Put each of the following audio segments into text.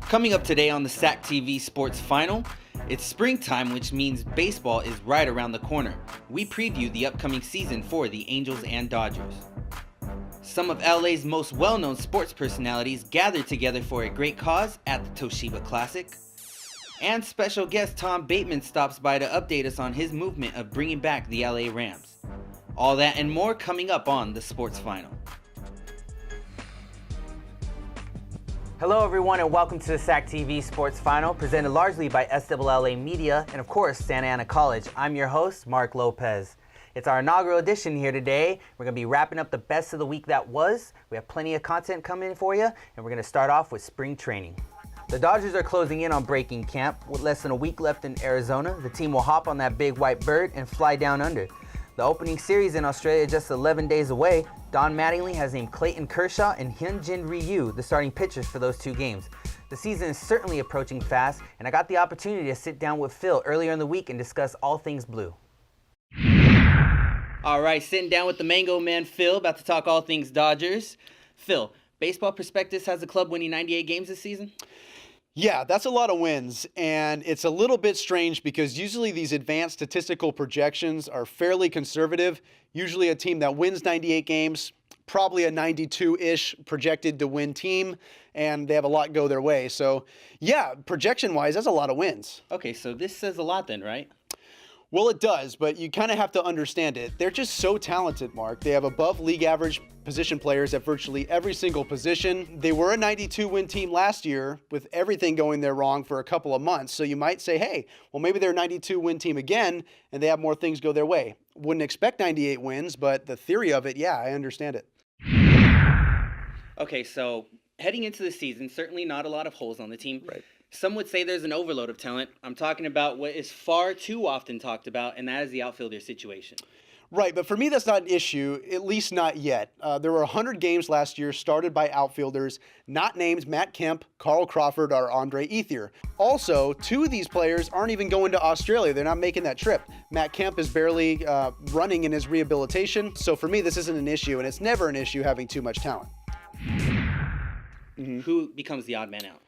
Coming up today on the SAC TV Sports Final, it's springtime, which means baseball is right around the corner. We preview the upcoming season for the Angels and Dodgers. Some of LA's most well-known sports personalities gathered together for a great cause at the Toshiba Classic. And special guest Tom Bateman stops by to update us on his movement of bringing back the LA Rams. All that and more coming up on the Sports Final. Hello everyone and welcome to the SAC TV Sports Final, presented largely by SAA Media and of course Santa Ana College. I'm your host, Mark Lopez. It's our inaugural edition here today. We're going to be wrapping up the best of the week that was. We have plenty of content coming for you, and we're going to start off with spring training. The Dodgers are closing in on breaking camp. With less than a week left in Arizona, the team will hop on that big white bird and fly down under. The opening series in Australia just 11 days away. Don Mattingly has named Clayton Kershaw and Hyunjin Ryu the starting pitchers for those two games. The season is certainly approaching fast, and I got the opportunity to sit down with Phil earlier in the week and discuss all things blue. All right, sitting down with the Mango Man, Phil, about to talk all things Dodgers. Phil, Baseball Prospectus has the club winning 98 games this season? Yeah, that's a lot of wins, and it's a little bit strange because usually these advanced statistical projections are fairly conservative. Usually a team that wins 98 games, probably a 92-ish projected to win team, and they have a lot go their way. So, yeah, projection-wise, that's a lot of wins. Okay, so this says a lot then, right? Well, it does, but you kind of have to understand it. They're just so talented, Mark. They have above league average position players at virtually every single position. They were a 92-win team last year with everything going there wrong for a couple of months. So you might say, hey, well, maybe they're a 92-win team again, and they have more things go their way. Wouldn't expect 98 wins, but the theory of it, yeah, I understand it. Okay, so heading into the season, certainly not a lot of holes on the team. Right. Some would say there's an overload of talent. I'm talking about what is far too often talked about, and that is the outfielder situation. Right, but for me, that's not an issue, at least not yet. There were 100 games last year started by outfielders not named Matt Kemp, Carl Crawford, or Andre Ethier. Also, two of these players aren't even going to Australia. They're not making that trip. Matt Kemp is barely running in his rehabilitation. So for me, this isn't an issue, and it's never an issue having too much talent. Who becomes the odd man out?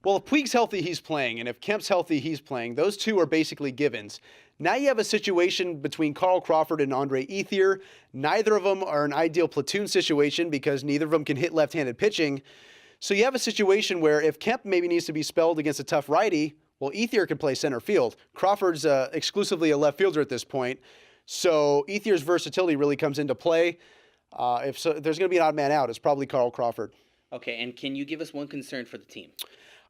Well, if Puig's healthy, he's playing, and if Kemp's healthy, he's playing. Those two are basically givens. Now you have a situation between Carl Crawford and Andre Ethier. Neither of them are an ideal platoon situation because neither of them can hit left-handed pitching. So you have a situation where if Kemp maybe needs to be spelled against a tough righty, well, Ethier can play center field. Crawford's exclusively a left fielder at this point. So Ethier's versatility really comes into play. If there's going to be an odd man out, it's probably Carl Crawford. Okay, and can you give us one concern for the team?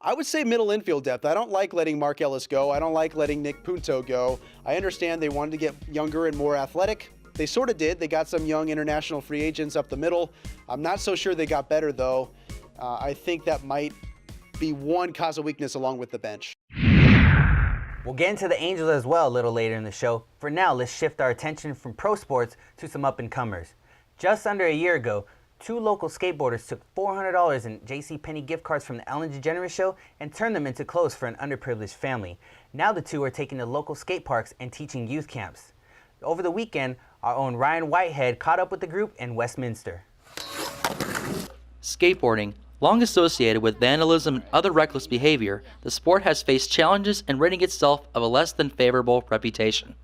I would say middle infield depth. I don't like letting Mark Ellis go. I don't like letting Nick Punto go. I understand they wanted to get younger and more athletic. They sort of did. They got some young international free agents up the middle. I'm not so sure they got better, though. I think that might be one cause of weakness along with the bench. We'll get into the Angels as well a little later in the show. For now, let's shift our attention from pro sports to some up-and-comers. Just under a year ago, two local skateboarders took $400 in JCPenney gift cards from the Ellen DeGeneres Show and turned them into clothes for an underprivileged family. Now the two are taking to local skate parks and teaching youth camps. Over the weekend, our own Ryan Whitehead caught up with the group in Westminster. Skateboarding, long associated with vandalism and other reckless behavior, the sport has faced challenges in ridding itself of a less than favorable reputation.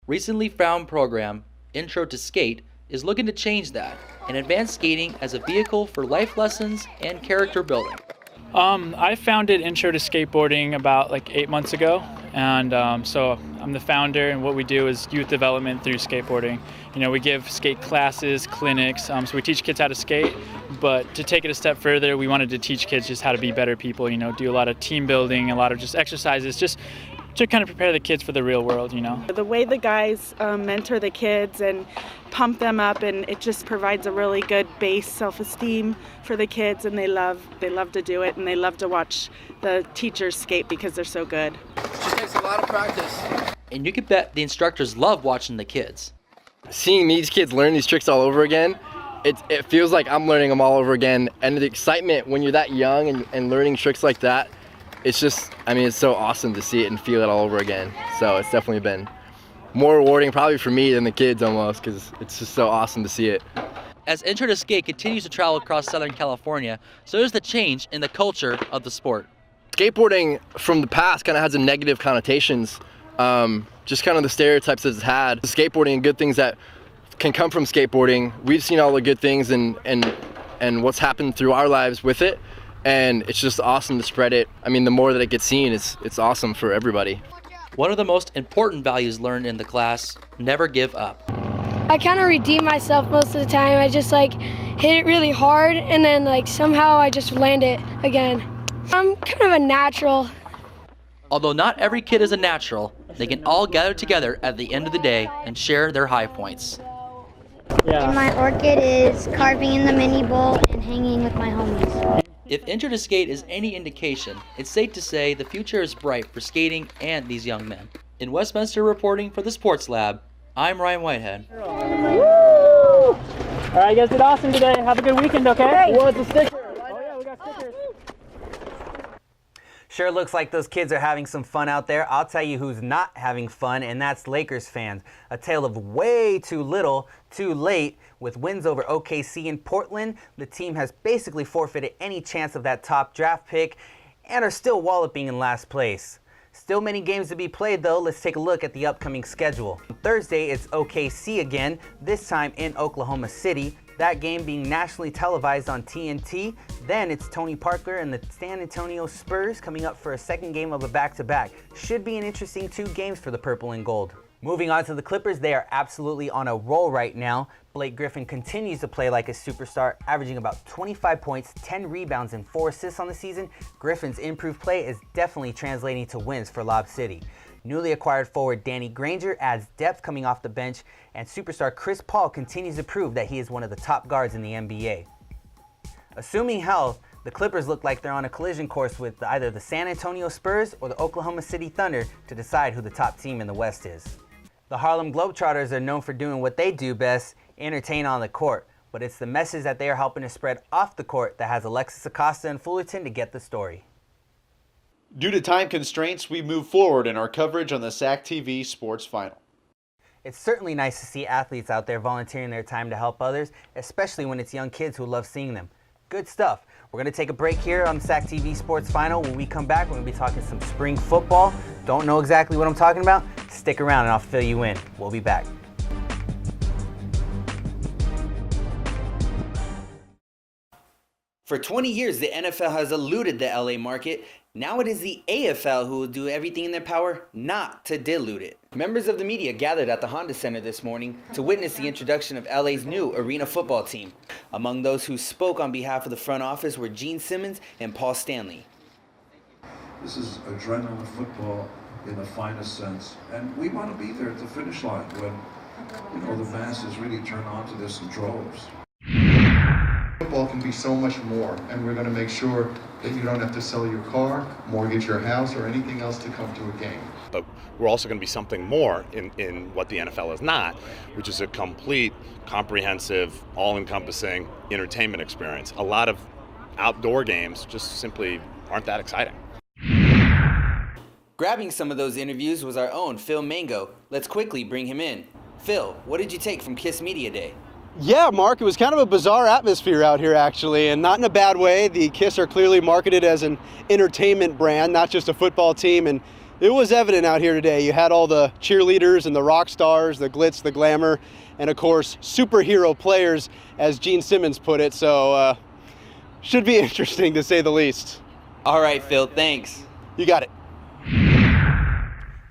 Recently found program, Intro to Skate, is looking to change that and advance skating as a vehicle for life lessons and character building. I founded Intro to Skateboarding about 8 months ago, and so I'm the founder, and what we do is youth development through skateboarding. You know, we give skate classes, clinics, so we teach kids how to skate, but to take it a step further, we wanted to teach kids just how to be better people, do a lot of team building, a lot of just exercises, just to kind of prepare the kids for the real world, The way the guys mentor the kids and pump them up, and it just provides a really good base self-esteem for the kids, and they love to do it, and they love to watch the teachers skate because they're so good. It takes a lot of practice. And you can bet the instructors love watching the kids. Seeing these kids learn these tricks all over again, it feels like I'm learning them all over again, and the excitement when you're that young and learning tricks like that, it's just, it's so awesome to see it and feel it all over again. So it's definitely been more rewarding probably for me than the kids almost, because it's just so awesome to see it. As Intro to Skate continues to travel across Southern California, so does the change in the culture of the sport. skateboarding from the past kind of has a negative connotations, just kind of the stereotypes that it's had. Skateboarding and good things that can come from skateboarding. We've seen all the good things and what's happened through our lives with it, and it's just awesome to spread it. I mean, the more that it gets seen, it's awesome for everybody. One of the most important values learned in the class: never give up. I kind of redeem myself most of the time. I just like hit it really hard and then like somehow I just land it again. I'm kind of a natural. Although not every kid is a natural, they can all gather together at the end of the day and share their high points. And my orchid is carving in the mini bowl and hanging with my homies. If Intro to Skate is any indication, it's safe to say the future is bright for skating and these young men. In Westminster reporting for the Sports Lab, I'm Ryan Whitehead. All right, you guys did awesome today. Have a good weekend, okay? Who wants a sticker? Oh yeah, we got stickers. Sure looks like those kids are having some fun out there. I'll tell you who's not having fun, and that's Lakers fans. A tale of way too little, too late. With wins over OKC in Portland, the team has basically forfeited any chance of that top draft pick and are still walloping in last place. Still many games to be played though. Let's take a look at the upcoming schedule. On Thursday, it's OKC again, this time in Oklahoma City. That game being nationally televised on TNT. Then it's Tony Parker and the San Antonio Spurs coming up for a second game of a back-to-back. Should be an interesting 2 games for the purple and gold. Moving on to the Clippers, they are absolutely on a roll right now. Blake Griffin continues to play like a superstar, averaging about 25 points, 10 rebounds, and 4 assists on the season. Griffin's improved play is definitely translating to wins for Lob City. Newly acquired forward Danny Granger adds depth coming off the bench, and superstar Chris Paul continues to prove that he is one of the top guards in the NBA. Assuming health, the Clippers look like they're on a collision course with either the San Antonio Spurs or the Oklahoma City Thunder to decide who the top team in the West is. The Harlem Globetrotters are known for doing what they do best, entertain on the court, but it's the message that they are helping to spread off the court that has Alexis Acosta and Fullerton to get the story. Due to time constraints, we move forward in our coverage on the SAC TV Sports Final. It's certainly nice to see athletes out there volunteering their time to help others, especially when it's young kids who love seeing them. Good stuff. We're going to take a break here on SAC TV Sports Final. When we come back, we're going to be talking some spring football. Don't know exactly what I'm talking about? Stick around and I'll fill you in. We'll be back. For 20 years, the NFL has eluded the LA market. Now it is the AFL who will do everything in their power not to dilute it. Members of the media gathered at the Honda Center this morning to witness the introduction of LA's new arena football team. Among those who spoke on behalf of the front office were Gene Simmons and Paul Stanley. This is adrenaline football in the finest sense, and we want to be there at the finish line when, the masses really turn on to this in droves. Football can be so much more, and we're going to make sure that you don't have to sell your car, mortgage your house, or anything else to come to a game. But we're also going to be something more in what the NFL is not, which is a complete, comprehensive, all-encompassing entertainment experience. A lot of outdoor games just simply aren't that exciting. Grabbing some of those interviews was our own Phil Mango. Let's quickly bring him in. Phil, what did you take from KISS Media Day? Yeah, Mark, it was kind of a bizarre atmosphere out here, actually, and not in a bad way. The KISS are clearly marketed as an entertainment brand, not just a football team, and it was evident out here today. You had all the cheerleaders and the rock stars, the glitz, the glamour, and of course, superhero players, as Gene Simmons put it, so should be interesting to say the least. All right, Phil, thanks. You got it.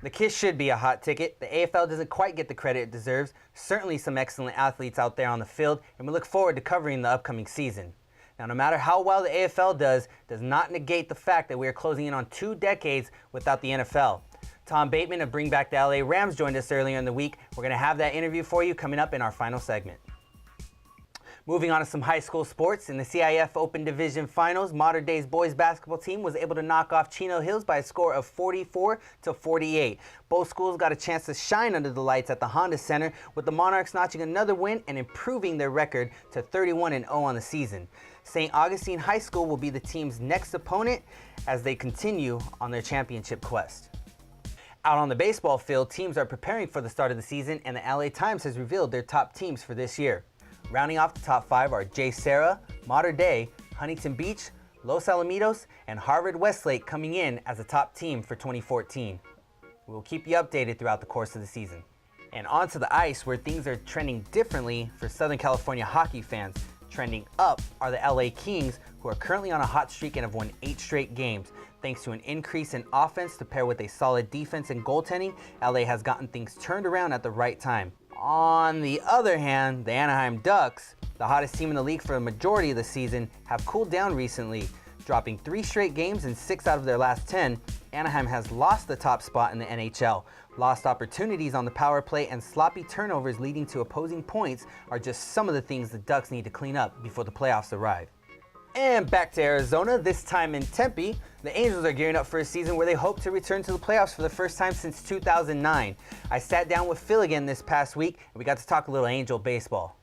The KISS should be a hot ticket. The AFL doesn't quite get the credit it deserves. Certainly some excellent athletes out there on the field, and we look forward to covering the upcoming season. Now, no matter how well the AFL does not negate the fact that we are closing in on 2 decades without the NFL. Tom Bateman of Bring Back the LA Rams joined us earlier in the week. We're going to have that interview for you coming up in our final segment. Moving on to some high school sports. In the CIF Open Division Finals, Modern Day's boys basketball team was able to knock off Chino Hills by a score of 44-48. Both schools got a chance to shine under the lights at the Honda Center, with the Monarchs notching another win and improving their record to 31-0 on the season. St. Augustine High School will be the team's next opponent as they continue on their championship quest. Out on the baseball field, teams are preparing for the start of the season, and the LA Times has revealed their top teams for this year. Rounding off the top 5 are J. Sarah, Mater Dei, Huntington Beach, Los Alamitos, and Harvard-Westlake coming in as a top team for 2014. We will keep you updated throughout the course of the season. And onto the ice, where things are trending differently for Southern California hockey fans. Trending up are the LA Kings, who are currently on a hot streak and have won 8 straight games. Thanks to an increase in offense to pair with a solid defense and goaltending, LA has gotten things turned around at the right time. On the other hand, the Anaheim Ducks, the hottest team in the league for the majority of the season, have cooled down recently. Dropping 3 straight games in 6 out of their last 10, Anaheim has lost the top spot in the NHL. Lost opportunities on the power play and sloppy turnovers leading to opposing points are just some of the things the Ducks need to clean up before the playoffs arrive. And back to Arizona, this time in Tempe, the Angels are gearing up for a season where they hope to return to the playoffs for the first time since 2009. I sat down with Phil again this past week, and we got to talk a little Angel baseball.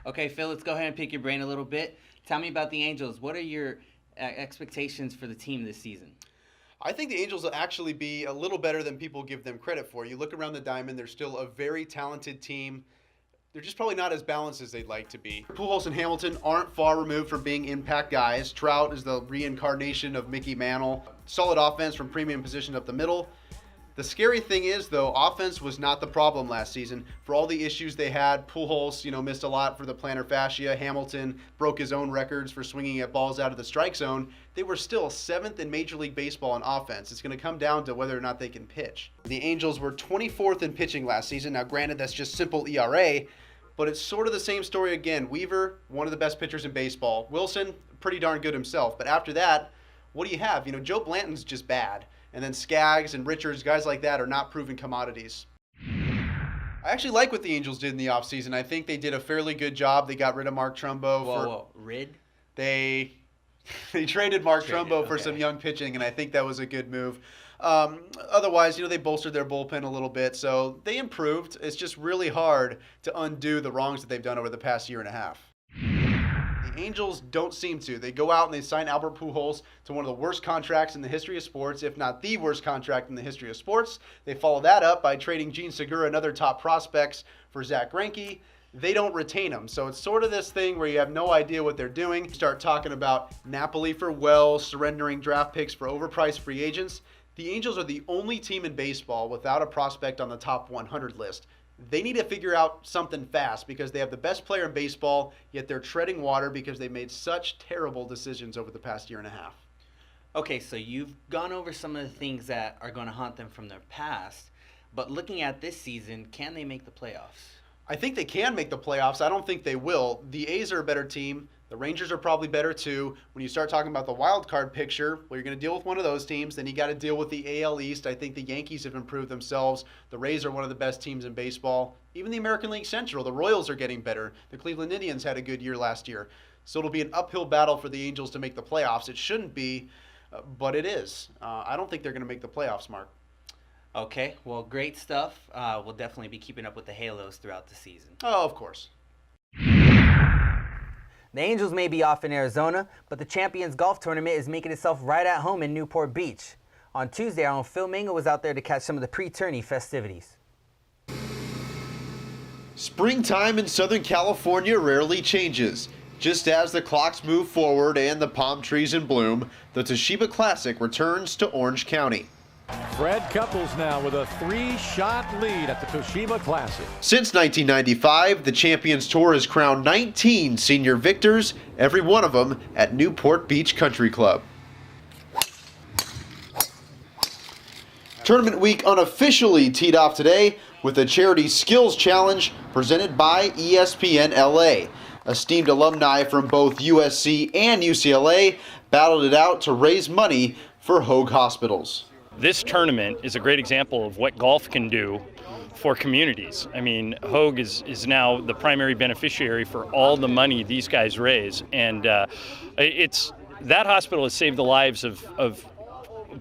Okay, Phil, let's go ahead and pick your brain a little bit. Tell me about the Angels. What are your expectations for the team this season? I think the Angels will actually be a little better than people give them credit for. You look around the diamond, they're still a very talented team. They're just probably not as balanced as they'd like to be. Pujols and Hamilton aren't far removed from being impact guys. Trout is the reincarnation of Mickey Mantle. Solid offense from premium position up the middle. The scary thing is, though, offense was not the problem last season. For all the issues they had, Pujols, missed a lot for the plantar fascia. Hamilton broke his own records for swinging at balls out of the strike zone. They were still 7th in Major League Baseball in offense. It's going to come down to whether or not they can pitch. The Angels were 24th in pitching last season. Now, granted, that's just simple ERA, but it's sort of the same story again. Weaver, one of the best pitchers in baseball. Wilson, pretty darn good himself. But after that, what do you have? Joe Blanton's just bad. And then Skaggs and Richards, guys like that, are not proven commodities. I actually like what the Angels did in the offseason. I think they did a fairly good job. They got rid of Mark Trumbo. They traded Mark Trumbo for some young pitching, and I think that was a good move. Otherwise, they bolstered their bullpen a little bit, so they improved. It's just really hard to undo the wrongs that they've done over the past year and a half. The Angels don't seem to. They go out and they sign Albert Pujols to one of the worst contracts in the history of sports, if not the worst contract in the history of sports. They follow that up by trading Gene Segura and other top prospects for Zach Greinke. They don't retain him. So it's sort of this thing where you have no idea what they're doing. Start talking about Napoli for Wells, surrendering draft picks for overpriced free agents. The Angels are the only team in baseball without a prospect on the top 100 list. They need to figure out something fast because they have the best player in baseball, yet they're treading water because they made such terrible decisions over the past year and a half. Okay, so you've gone over some of the things that are going to haunt them from their past, but looking at this season, can they make the playoffs? I think they can make the playoffs. I don't think they will. The A's are a better team. The Rangers are probably better too. When you start talking about the wild card picture, well, you're going to deal with one of those teams. Then you got to deal with the AL East. I think the Yankees have improved themselves. The Rays are one of the best teams in baseball. Even the American League Central, the Royals are getting better. The Cleveland Indians had a good year last year. So it'll be an uphill battle for the Angels to make the playoffs. It shouldn't be, but it is. I don't think they're going to make the playoffs, Mark. Okay, well, great stuff. We'll definitely be keeping up with the Halos throughout the season. Oh, of course. The Angels may be off in Arizona, but the Champions Golf Tournament is making itself right at home in Newport Beach. On Tuesday, our own Phil Mango was out there to catch some of the pre-tourney festivities. Springtime in Southern California rarely changes. Just as the clocks move forward and the palm trees in bloom, the Toshiba Classic returns to Orange County. Fred Couples now with a 3-shot lead at the Toshiba Classic. Since 1995, the Champions Tour has crowned 19 senior victors, every one of them at Newport Beach Country Club. Tournament week unofficially teed off today with a charity skills challenge presented by ESPN LA. Esteemed alumni from both USC and UCLA battled it out to raise money for Hoag hospitals. This tournament is a great example of what golf can do for communities. I mean, Hoag is now the primary beneficiary for all the money these guys raise, and that hospital has saved the lives of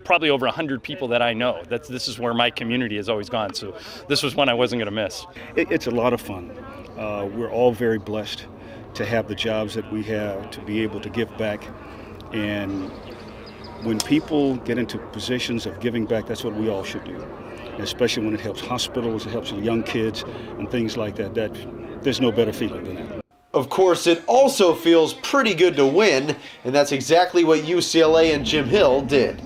probably over 100 people that I know. This is where my community has always gone, so this was one I wasn't going to miss. It's a lot of fun. We're all very blessed to have the jobs that we have, to be able to give back, and when people get into positions of giving back, that's what we all should do, especially when it helps hospitals, it helps young kids and things like that. There's no better feeling than that. Of course, it also feels pretty good to win, and that's exactly what UCLA and Jim Hill did.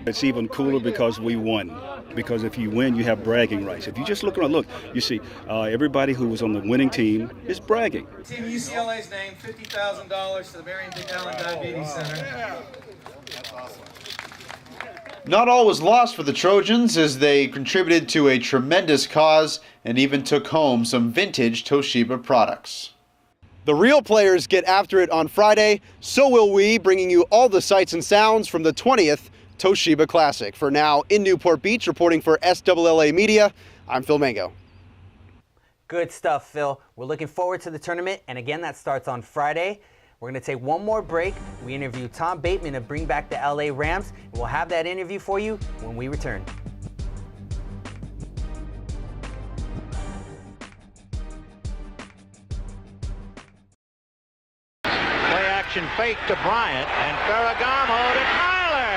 It's even cooler because we won. Because if you win, you have bragging rights. If you just look around, look, you see everybody who was on the winning team is bragging. Team UCLA's name, $50,000 to the Marion Dick Allen Diabetes Center. That's awesome. Not all was lost for the Trojans as they contributed to a tremendous cause and even took home some vintage Toshiba products. The real players get after it on Friday, so will we, bringing you all the sights and sounds from the 20th Toshiba Classic. For now, in Newport Beach, reporting for SAA Media, I'm Phil Mango. Good stuff, Phil. We're looking forward to the tournament, and again, that starts on Friday. We're going to take one more break. We interview Tom Bateman to bring back the LA Rams, and we'll have that interview for you when we return. Fake to Bryant, and Ferragamo to Tyler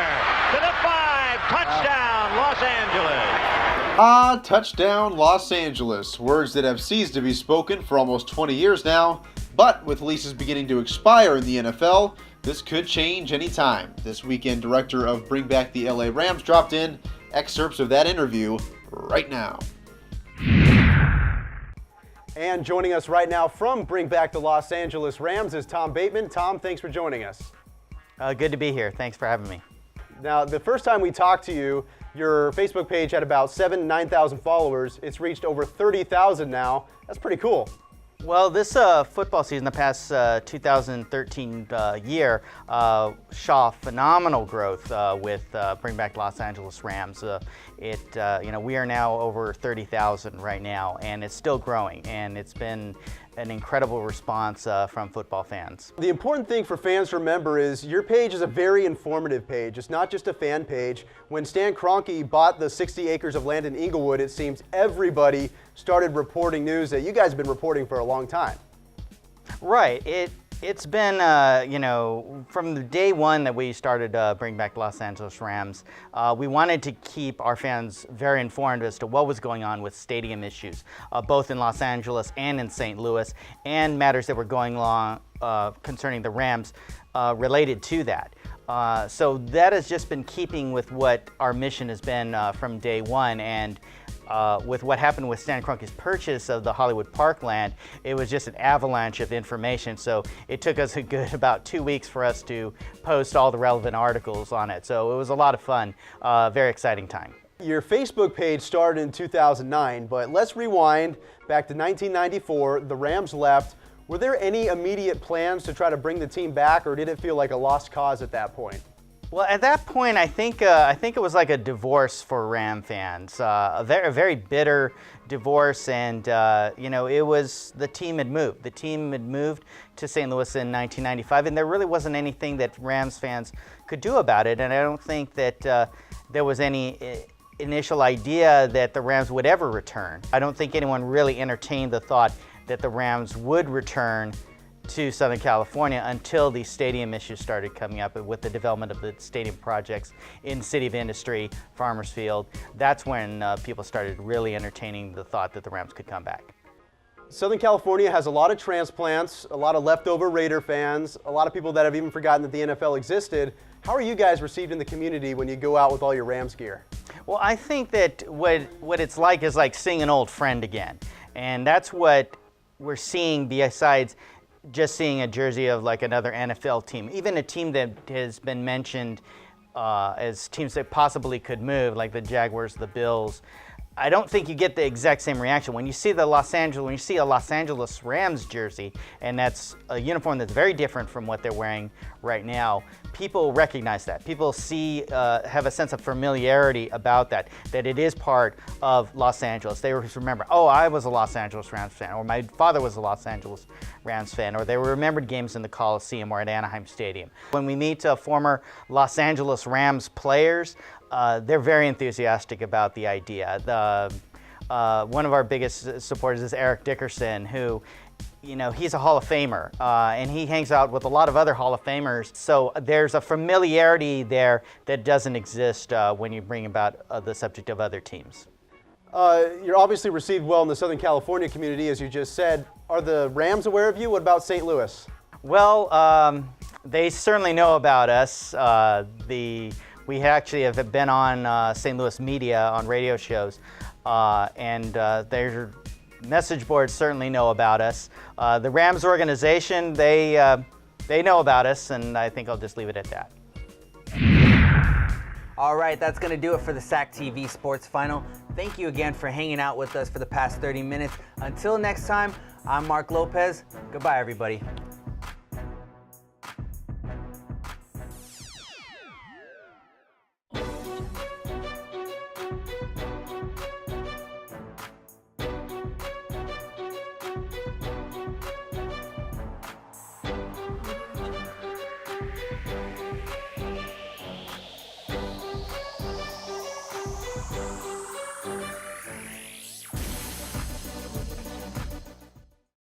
to the 5. Touchdown, Los Angeles. Touchdown, Los Angeles. Words that have ceased to be spoken for almost 20 years now, but with leases beginning to expire in the NFL, this could change anytime. This weekend, director of Bring Back the LA Rams dropped in excerpts of that interview right now. And joining us right now from Bring Back the Los Angeles Rams is Tom Bateman. Tom, thanks for joining us. Good to be here. Thanks for having me. Now, the first time we talked to you, your Facebook page had about 7,000 to 9,000 followers. It's reached over 30,000 now. That's pretty cool. Well, this football season, the past 2013 year, saw phenomenal growth with Bring Back Los Angeles Rams. We are now over 30,000 right now, and it's still growing, and it's been an incredible response from football fans. The important thing for fans to remember is your page is a very informative page. It's not just a fan page. When Stan Kroenke bought the 60 acres of land in Inglewood, it seems everybody started reporting news that you guys have been reporting for a long time. Right. It's been, from the day one that we started Bring Back Los Angeles Rams, we wanted to keep our fans very informed as to what was going on with stadium issues, both in Los Angeles and in St. Louis, and matters that were going on concerning the Rams related to that. So that has just been keeping with what our mission has been from day one, and with what happened with Stan Kroenke's purchase of the Hollywood Parkland, it was just an avalanche of information. So it took us a good about 2 weeks for us to post all the relevant articles on it. So it was a lot of fun, very exciting time. Your Facebook page started in 2009, but let's rewind back to 1994. The Rams left. Were there any immediate plans to try to bring the team back, or did it feel like a lost cause at that point? Well, at that point, I think it was like a divorce for Ram fans, a very bitter divorce, and it was the team had moved. The team had moved to St. Louis in 1995, and there really wasn't anything that Rams fans could do about it. And I don't think that there was any initial idea that the Rams would ever return. I don't think anyone really entertained the thought that the Rams would return to Southern California until the stadium issues started coming up with the development of the stadium projects in City of Industry, Farmers Field. That's when people started really entertaining the thought that the Rams could come back. Southern California has a lot of transplants, a lot of leftover Raider fans, a lot of people that have even forgotten that the NFL existed. How are you guys received in the community when you go out with all your Rams gear? Well, I think that what it's like is like seeing an old friend again. And that's what we're seeing besides just seeing a jersey of like another NFL team, even a team that has been mentioned as teams that possibly could move, like the Jaguars, the Bills. I don't think you get the exact same reaction when you see a Los Angeles Rams jersey, and that's a uniform that's very different from what they're wearing right now. People recognize that. People have a sense of familiarity about that it is part of Los Angeles. They remember, oh, I was a Los Angeles Rams fan, or my father was a Los Angeles Rams fan, or they remembered games in the Coliseum or at Anaheim Stadium. When we meet former Los Angeles Rams players, they're very enthusiastic about the idea. One of our biggest supporters is Eric Dickerson, who, he's a Hall of Famer, and he hangs out with a lot of other Hall of Famers. So there's a familiarity there that doesn't exist when you bring about the subject of other teams. You're obviously received well in the Southern California community, as you just said. Are the Rams aware of you? What about St. Louis? Well, they certainly know about us. We actually have been on St. Louis media on radio shows, and their message boards certainly know about us. The Rams organization, they know about us, and I think I'll just leave it at that. All right, that's going to do it for the SAC TV Sports Final. Thank you again for hanging out with us for the past 30 minutes. Until next time, I'm Mark Lopez. Goodbye, everybody.